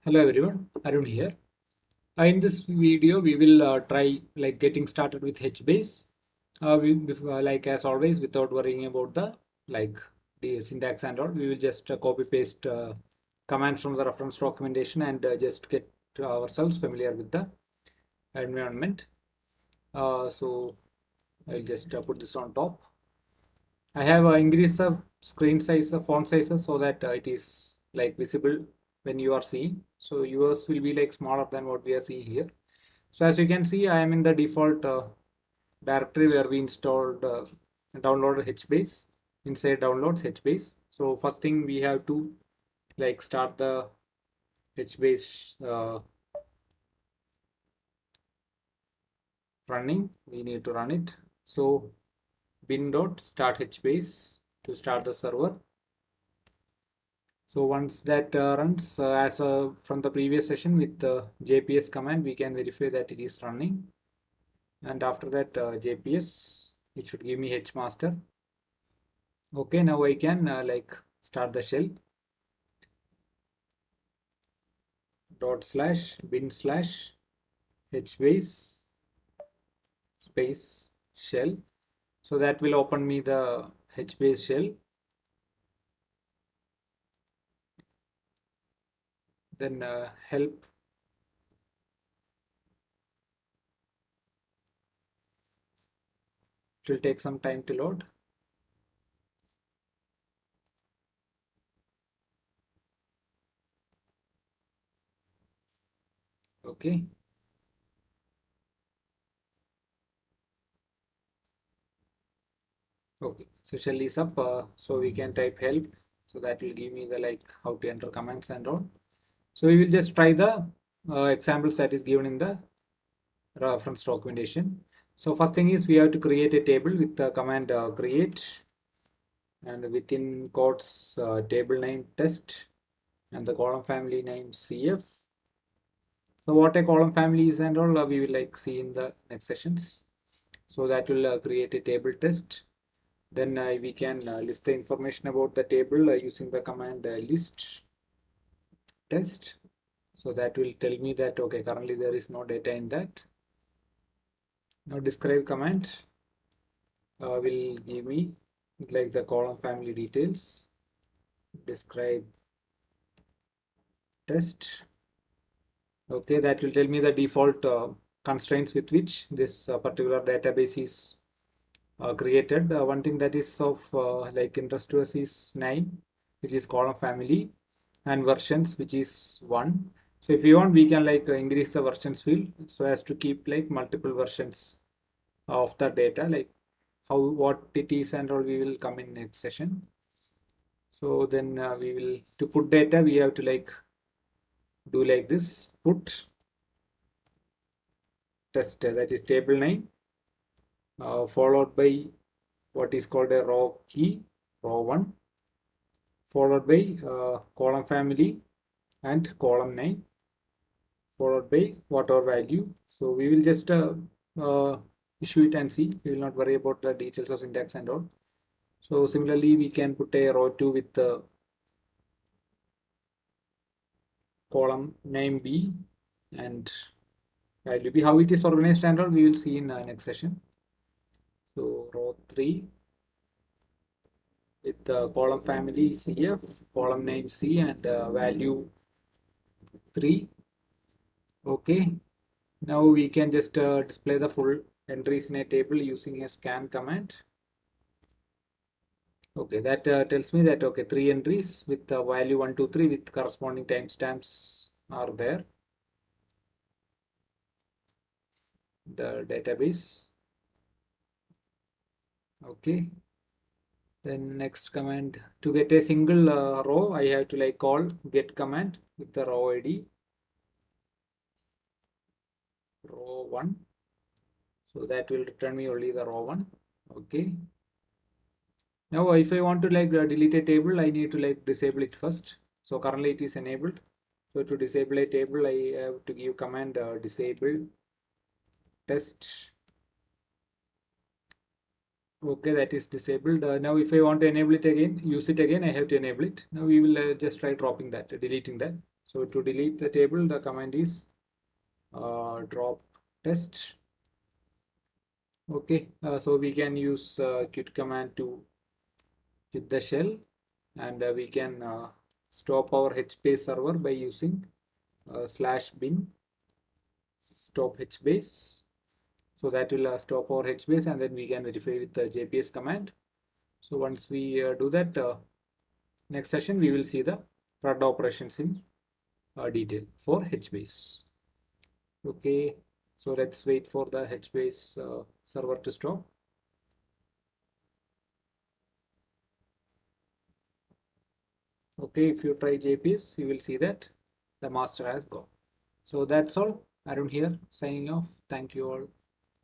Hello everyone, Arun here. In this video, we will try getting started with HBase. Like as always, without worrying about the syntax and all, we will just copy paste commands from the reference documentation and just get ourselves familiar with the environment. So I'll just put this on top. I have increased the screen size, font sizes so that it is like visible when you are seeing. So yours will be like smaller than what we are seeing here. So as you can see, I am in the default directory where we installed downloaded HBase. Inside downloads HBase. So first thing we have to like start the HBase running. We need to run it. So bin.start HBase to start the server. So once that runs as from the previous session with the JPS command, we can verify that it is running. And after that JPS, it should give me hmaster. Okay, now I can start the shell. /bin/hbase space shell. So that will open me the HBase shell. Then help. It will take some time to load. Okay. Okay, so shell is up. So we can type help. So that will give me the how to enter commands and all. So we will just try the examples that is given in the reference documentation. So first thing is we have to create a table with the command create, and within quotes table name test and the column family name CF. So what a column family is and all we will see in the next sessions. So that will create a table test. Then we can list the information about the table using the command list test. So that will tell me that okay, currently there is no data in that. Now describe command will give me like the column family details. Describe test. Okay, that will tell me the default constraints with which this particular database is created. One thing that is of interest to us is name, which is column family, and versions, which is 1. So if you want, we can increase the versions field so as to keep like multiple versions of the data, like what it is and all we will come in next session. So then we will, to put data, we have to do like this, put test, that is table name, followed by what is called a row key, row 1, followed by column family and column name, followed by whatever value. So we will just issue it and see. We will not worry about the details of syntax and all. So similarly, we can put a row 2 with the column name B and value B. How it is organized and all we will see in next session. So row 3 with the column family CF, column name C and value 3. Okay. Now we can just display the full entries in a table using a scan command. Okay, that tells me that okay, 3 entries with the value 1, 2, 3 with corresponding timestamps are there. The database. Okay. Then next command, to get a single row, I have to call get command with the row ID, row 1. So that will return me only the row 1. Okay. Now if I want to delete a table, I need to disable it first. So currently it is enabled. So to disable a table, I have to give command disable test. Okay, that is disabled. Now if I want to enable it again, use it again, I have to enable it. Now we will just try dropping that, deleting that. So to delete the table, the command is drop test. Okay, so we can use quit command to quit the shell, and we can stop our HBase server by using /bin stop HBase. So that will stop our HBase, and then we can verify with the JPS command. So once we do that, next session we will see the CRUD operations in detail for HBase. Okay, so let's wait for the HBase server to stop. Okay, if you try JPS, you will see that the master has gone. So that's all. Arun here signing off. Thank you all.